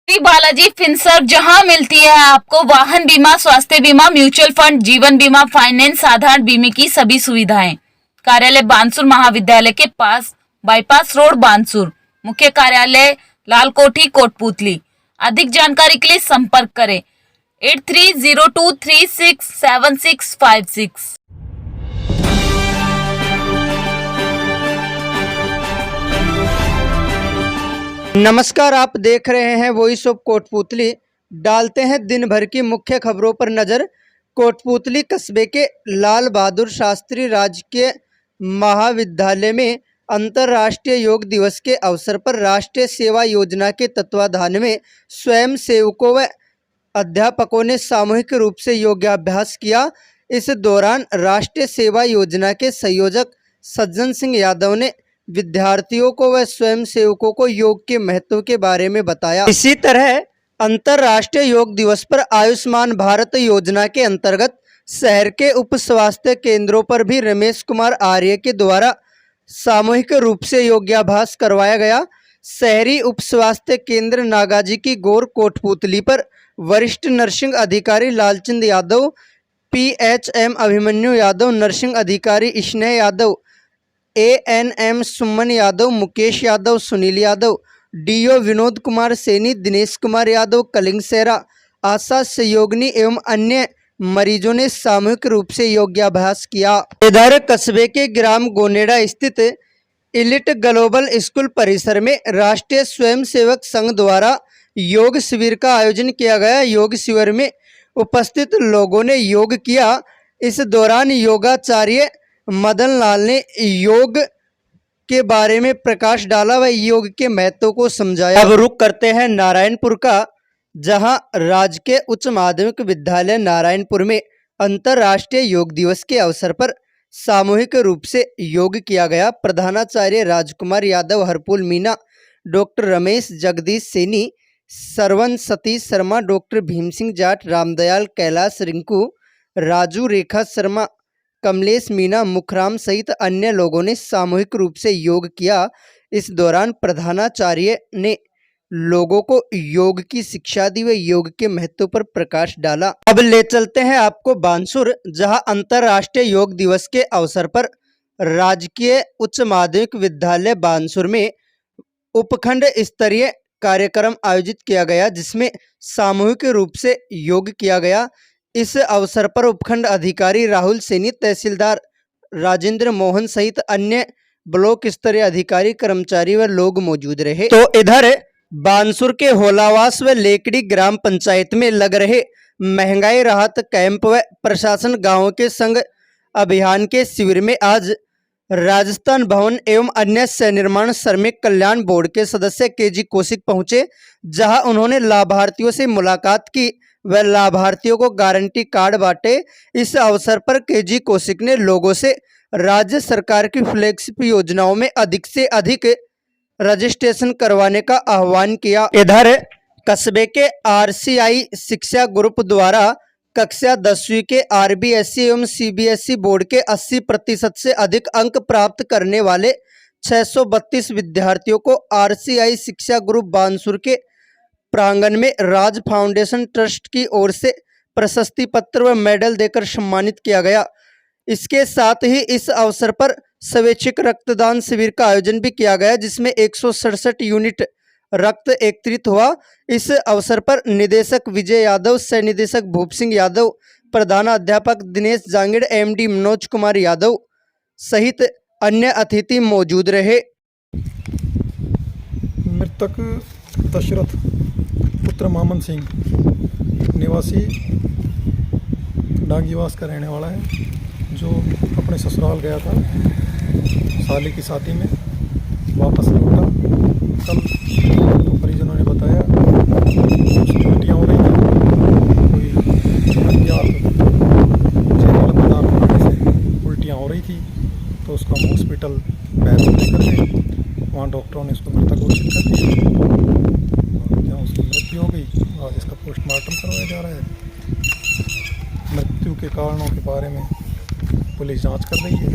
Shri Balaji Finserv, जहां मिलती है आपको वाहन बीमा, स्वास्थ्य बीमा, म्यूचुअल फंड, जीवन बीमा, फाइनेंस, साधारण बीमे की सभी सुविधाएं। कार्यालय बानसूर महाविद्यालय के पास, बाईपास रोड, बानसूर। मुख्य कार्यालय लाल कोठी, कोटपुतली। अधिक जानकारी के लिए संपर्क करें 8302367656। नमस्कार, आप देख रहे हैं वॉइस ऑफ कोटपुतली। डालते हैं दिन भर की मुख्य खबरों पर नजर। कोटपुतली कस्बे के लाल बहादुर शास्त्री राजकीय महाविद्यालय में अंतर्राष्ट्रीय योग दिवस के अवसर पर राष्ट्रीय सेवा योजना के तत्वाधान में स्वयं सेवकों व अध्यापकों ने सामूहिक रूप से योगाभ्यास किया। इस दौरान राष्ट्रीय सेवा योजना के संयोजक सज्जन सिंह यादव ने विद्यार्थियों को व स्वयं सेवकों को योग के महत्व के बारे में बताया। इसी तरह अंतर्राष्ट्रीय योग दिवस पर आयुष्मान भारत योजना के अंतर्गत शहर के उप स्वास्थ्य केंद्रों पर भी रमेश कुमार आर्य के द्वारा सामूहिक रूप से योगाभ्यास करवाया गया। शहरी उप स्वास्थ्य केंद्र नागाजी की गौर कोटपुतली पर वरिष्ठ नर्सिंग अधिकारी लालचंद यादव, PHM अभिमन्यु यादव, नर्सिंग अधिकारी स्नेह यादव, ANM सुमन यादव, मुकेश यादव, सुनील यादव, DO विनोद कुमार सैनी, दिनेश कुमार यादव, कलिंग सेरा, आशा सहयोगिनी एवं अन्य मरीजों ने सामूहिक रूप से योगाभ्यास किया। इधर कस्बे के ग्राम गोनेडा स्थित इलिट ग्लोबल स्कूल परिसर में राष्ट्रीय स्वयंसेवक संघ द्वारा योग शिविर का आयोजन किया गया। योग शिविर में उपस्थित लोगों ने योग किया। इस दौरान योगाचार्य मदन लाल ने योग के बारे में प्रकाश डाला व योग के महत्व को समझाया। अब रुख करते हैं नारायणपुर का, जहां राजकीय उच्च माध्यमिक विद्यालय नारायणपुर में अंतर्राष्ट्रीय योग दिवस के अवसर पर सामूहिक रूप से योग किया गया। प्रधानाचार्य राजकुमार यादव, हरपुल मीना, डॉक्टर रमेश जगदीश सैनी, सरवन सतीश शर्मा, डॉक्टर भीम सिंह जाट, रामदयाल, कैलाश, रिंकू, राजू, रेखा शर्मा, कमलेश मीना, मुखराम सहित अन्य लोगों ने सामूहिक रूप से योग किया। इस दौरान प्रधानाचार्य ने लोगों को योग की शिक्षा दी व योग के महत्व पर प्रकाश डाला। अब ले चलते हैं आपको बानसूर, जहां अंतर्राष्ट्रीय योग दिवस के अवसर पर राजकीय उच्च माध्यमिक विद्यालय बानसूर में उपखंड स्तरीय कार्यक्रम आयोजित किया गया, जिसमें सामूहिक रूप से योग किया गया। इस अवसर पर उपखंड अधिकारी राहुल सैनी, तहसीलदार राजेंद्र मोहन सहित अन्य ब्लॉक स्तरीय अधिकारी, कर्मचारी व लोग मौजूद रहे। तो इधर बानसूर के होलावास व लेकड़ी ग्राम पंचायत में लग रहे महंगाई राहत कैंप व प्रशासन गांव के संग अभियान के शिविर में आज राजस्थान भवन एवं अन्य सनिर्माण श्रमिक कल्याण बोर्ड के सदस्य KG कौशिक पहुंचे, जहां उन्होंने लाभार्थियों से मुलाकात की व लाभार्थियों को गारंटी कार्ड बांटे। इस अवसर पर KG कौशिक ने लोगों से राज्य सरकार की फ्लैगशिप योजनाओं में अधिक से अधिक रजिस्ट्रेशन करवाने का आह्वान किया। इधर कस्बे के RCI शिक्षा ग्रुप द्वारा कक्षा 10वीं के RBSE एवं CBSE बोर्ड के 80% से अधिक अंक प्राप्त करने वाले 632 विद्यार्थियों को RCI शिक्षा ग्रुप बानसूर के प्रांगण में राज फाउंडेशन ट्रस्ट की ओर से प्रशस्ति पत्र व मेडल देकर सम्मानित किया गया। इसके साथ ही इस अवसर पर स्वैच्छिक रक्तदान शिविर का आयोजन भी किया गया, जिसमें 167 यूनिट रक्त एकत्रित हुआ। इस अवसर पर निदेशक विजय यादव, सह निदेशक भूप सिंह यादव, प्रधानाध्यापक दिनेश जांगिड़, MD मनोज कुमार यादव सहित अन्य अतिथि मौजूद रहे। मृतक दशरथ पुत्र मामन सिंह निवासी डांगीवास का रहने वाला है, जो अपने ससुराल गया था साली की शादी में, वापस लौटा। कल तो परिजनों ने बताया उसकी उल्टियाँ हो रही थी, कोई अज्ञात जहरीला पदार्थ खाने से उल्टियाँ हो रही थी, तो उसको हम हॉस्पिटल पैर लेकर गए। वहाँ डॉक्टरों ने उसको मृतक घोषित कर दिया। जहाँ उसकी मृत्यु हो गई, आज इसका पोस्टमार्टम करवाया जा रहा है। मृत्यु के कारणों के बारे में पुलिस जांच कर रही है,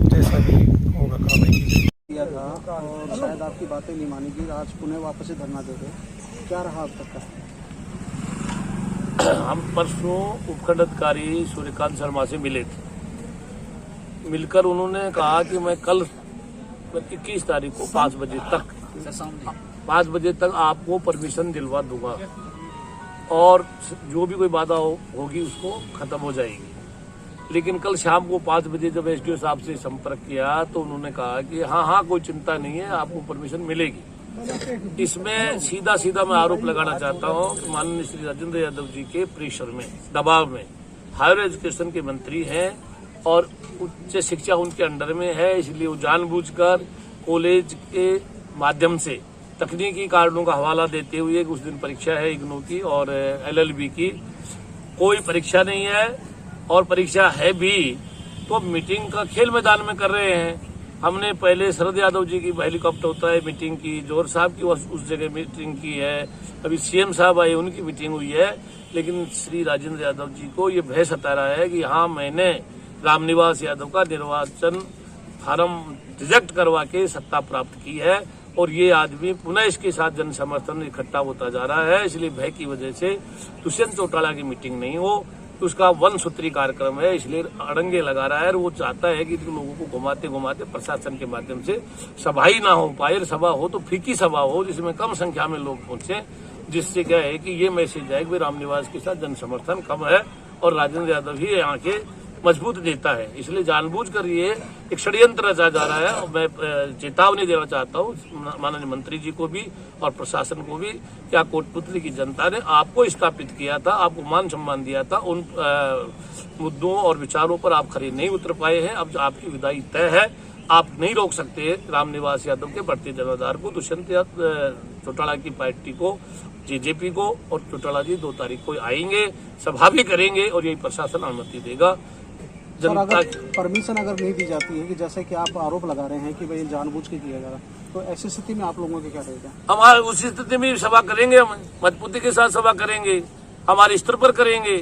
जैसा भी होगा कार्रवाई की जाएगी। किया था और शायद आपकी बातें नहीं मानी गई, आज पुनः वापस से धरना दे रहे। क्या रहा अब तक का? हम परसों उपखंड अधिकारी सूर्यकांत शर्मा से मिले थे। मिलकर उन्होंने कहा कि मैं कल 21 तारीख को 5 बजे तक आपको परमिशन दिलवा दूंगा और जो भी कोई बाधा होगी उसको खत्म हो जाएगी। लेकिन कल शाम को 5 बजे जब एसडीओ साहब से संपर्क किया तो उन्होंने कहा कि हाँ कोई चिंता नहीं है, आपको परमिशन मिलेगी। इसमें सीधा मैं आरोप लगाना चाहता हूँ कि माननीय श्री राजेंद्र यादव जी के प्रेशर में, दबाव में, हायर एजुकेशन के मंत्री हैं और उच्च शिक्षा उनके अंडर में है, इसलिए वो जानबूझकर कॉलेज के माध्यम से तकनीकी कारणों का हवाला देते हुए उस दिन परीक्षा है इग्नू की और एलएलबी की, कोई परीक्षा नहीं है और परीक्षा है भी तो मीटिंग का खेल मैदान में कर रहे हैं। हमने पहले शरद यादव जी की हेलीकॉप्टर होता है मीटिंग की, जोहर साहब की उस जगह मीटिंग की है, अभी सीएम साहब आए उनकी मीटिंग हुई है। लेकिन श्री राजेंद्र यादव जी को ये भय सता रहा है कि हाँ मैंने रामनिवास यादव का निर्वाचन फार्म रिजेक्ट करवा के सत्ता प्राप्त की है और ये आदमी पुनः इसके साथ जन समर्थन इकट्ठा होता जा रहा है। इसलिए भय की वजह से दुष्यंत चौटाला की मीटिंग नहीं हो, उसका 1 सूत्री कार्यक्रम है, इसलिए अड़ंगे लगा रहा है और वो चाहता है कि लोगों को घुमाते घुमाते प्रशासन के माध्यम से सभा ही ना हो पाए, सभा हो तो फीकी सभा हो जिसमें कम संख्या में लोग पहुंचे, जिससे क्या है कि ये मैसेज है कि रामनिवास के साथ जन समर्थन कम है और राजेंद्र यादव ही यहाँ के मजबूत देता है। इसलिए जानबूझकर ये एक षड्यंत्र रचा जा रहा है और मैं चेतावनी देना चाहता हूँ माननीय मंत्री जी को भी और प्रशासन को भी। क्या कोटपुतली की जनता ने आपको स्थापित किया था, आपको मान सम्मान दिया था, उन मुद्दों और विचारों पर आप खरे नहीं उतर पाए हैं। अब आपकी विदाई तय है, आप नहीं रोक सकते रामनिवास यादव के बढ़ते जनाधार को, दुष्यंत चौटाला की पार्टी को, जेजेपी को, और चौटाला जी 2 तारीख को आएंगे, सभा भी करेंगे और यही प्रशासन अनुमति देगा। सर अगर परमिशन अगर नहीं दी जाती है कि जैसे कि आप आरोप लगा रहे हैं कि भाई जानबूझ के किया जा रहा, तो ऐसी स्थिति में आप लोगों की क्या रहेगा? हमारे उसी स्थिति में सभा करेंगे, हम मजबूती के साथ सभा करेंगे, हमारे स्तर पर करेंगे।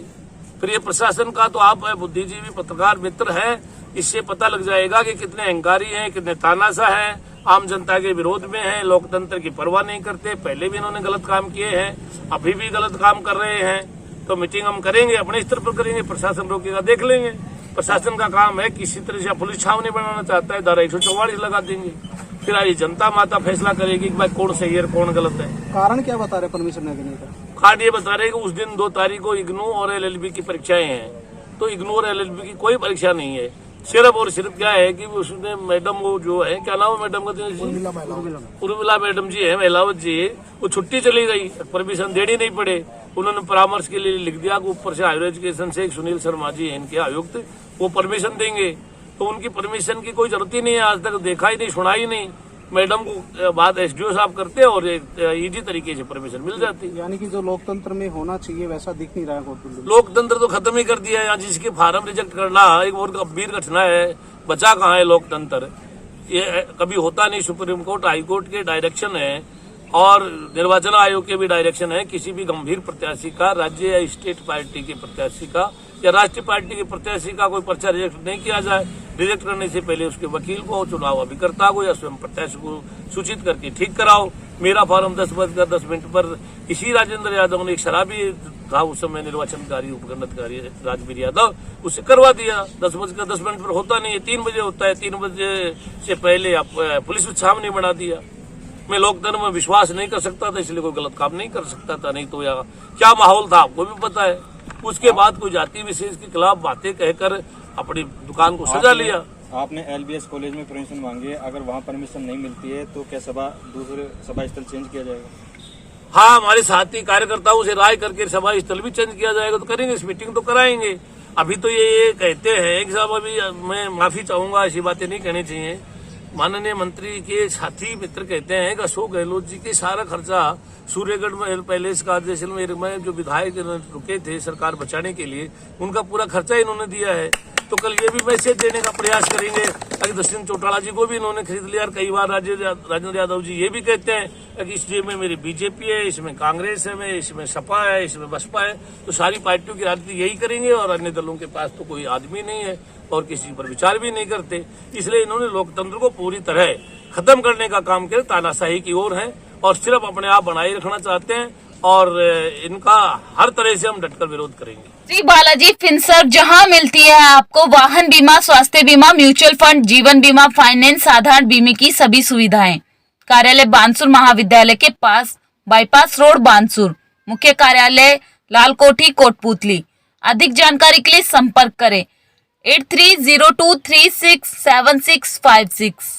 फिर ये प्रशासन का तो आप बुद्धिजीवी पत्रकार मित्र हैं, इससे पता लग जाएगा कि कितने अहंकारी हैं, कितने तानाशाह हैं, आम जनता के विरोध में हैं, लोकतंत्र की परवाह नहीं करते। पहले भी इन्होंने गलत काम किए हैं, अभी भी गलत काम कर रहे हैं। तो मीटिंग हम करेंगे, अपने स्तर पर करेंगे, प्रशासन रोकेगा देख लेंगे। प्रशासन का काम है किसी तरह से पुलिस छावनी बनाना चाहता है, धारा 144 लगा देंगे, फिर आज जनता माता फैसला करेगी कि भाई कौन सही है कौन गलत है। कारण क्या बता रहे परमिशन नहीं देने का? कार्ड ये बता रहे कि उस दिन 2 तारीख को इग्नू और एलएलबी की परीक्षाएं हैं, तो इग्नू और एलएलबी की कोई परीक्षा नहीं है। सिर्फ और सिर्फ क्या है कि उसने मैडम वो जो है, क्या नाम है मैडम का, उर्मिला मैडम जी है, महिलावत जी, वो छुट्टी चली गई, परमिशन देनी नहीं पड़े। उन्होंने परामर्श के लिए लिख दिया कि ऊपर से हायर एजुकेशन से एक सुनील शर्मा जी है इनके आयुक्त, वो परमिशन देंगे। तो उनकी परमिशन की कोई जरूरत ही नहीं है, आज तक देखा ही नहीं, सुना ही नहीं। मैडम को बात एसडीओ साहब करते हैं और इजी तरीके से परमिशन मिल जाती है। यानी कि जो लोकतंत्र में होना चाहिए वैसा दिख नहीं रहा है। लोकतंत्र तो खत्म ही कर दिया है। यहाँ जिसके फार्म रिजेक्ट करना एक बहुत गंभीर घटना है, बचा कहाँ है लोकतंत्र? ये कभी होता नहीं। सुप्रीम कोर्ट, हाई कोर्ट के डायरेक्शन है और निर्वाचन आयोग के भी डायरेक्शन है, किसी भी गंभीर प्रत्याशी का, राज्य या स्टेट पार्टी के प्रत्याशी का या राष्ट्रीय पार्टी के प्रत्याशी का कोई पर्चा रिजेक्ट नहीं किया जाए। रिजेक्ट करने से पहले उसके वकील को, चुनाव अभिकर्ता को या स्वयं प्रत्याशी को सूचित करके ठीक कराओ। मेरा फॉर्म 10:10 पर इसी राजेंद्र यादव ने, एक शराबी था उस समय निर्वाचन अधिकारी, उपखंड अधिकारी राजवीर यादव, उससे करवा दिया। 10:10 पर होता नहीं है, 3 बजे होता है। 3 बजे से पहले आप पुलिस छावनी बना दिया। मैं लोकतंत्र में विश्वास नहीं कर सकता था, इसलिए कोई गलत काम नहीं कर सकता था। नहीं तो यहाँ क्या माहौल था आपको भी पता है। उसके बाद कोई जाति विशेष के खिलाफ बातें कहकर अपनी दुकान को सजा लिया। आपने एलबीएस कॉलेज में परमिशन मांगी है, अगर वहाँ परमिशन नहीं मिलती है तो क्या सभा दूसरे सभा स्थल चेंज किया जाएगा? हाँ, हमारे साथी कार्यकर्ताओं से राय करके सभा स्थल भी चेंज किया जाएगा। तो करेंगे, इस मीटिंग तो कराएंगे। अभी तो ये कहते हैं कि साहब, अभी मैं माफी चाहूंगा, ऐसी बातें नहीं कहनी चाहिए। माननीय मंत्री के साथी मित्र कहते हैं कि अशोक गहलोत जी के सारा खर्चा सूर्यगढ़ में पैलेस का जैसलमेर में जो विधायक रुके थे सरकार बचाने के लिए, उनका पूरा खर्चा इन्होंने दिया है। तो कल ये भी मैसेज देने का प्रयास करेंगे ताकि दुष्यंत चौटाला जी को भी इन्होंने खरीद लिया। और कई बार राजेंद्र यादव जी ये भी कहते हैं कि इस में मेरी बीजेपी है, इसमें कांग्रेस है, इसमें सपा है, इसमें बसपा है। तो सारी पार्टियों की राजनीति यही करेंगे और अन्य दलों के पास तो कोई आदमी नहीं है और किसी पर विचार भी नहीं करते। इसलिए इन्होंने लोकतंत्र को पूरी तरह खत्म करने का काम किया, तानाशाही की ओर है और सिर्फ अपने आप बनाए रखना चाहते हैं और इनका हर तरह से हम डटकर विरोध करेंगे। श्री बालाजी फिनसर्व, जहां मिलती है आपको वाहन बीमा, स्वास्थ्य बीमा, म्यूचुअल फंड, जीवन बीमा, फाइनेंस, साधारण बीमे की सभी सुविधाएं। कार्यालय बानसूर महाविद्यालय के पास, बाईपास रोड, बानसूर। मुख्य कार्यालय लाल कोठी, कोटपूतली। अधिक जानकारी के लिए संपर्क करें 8302367656।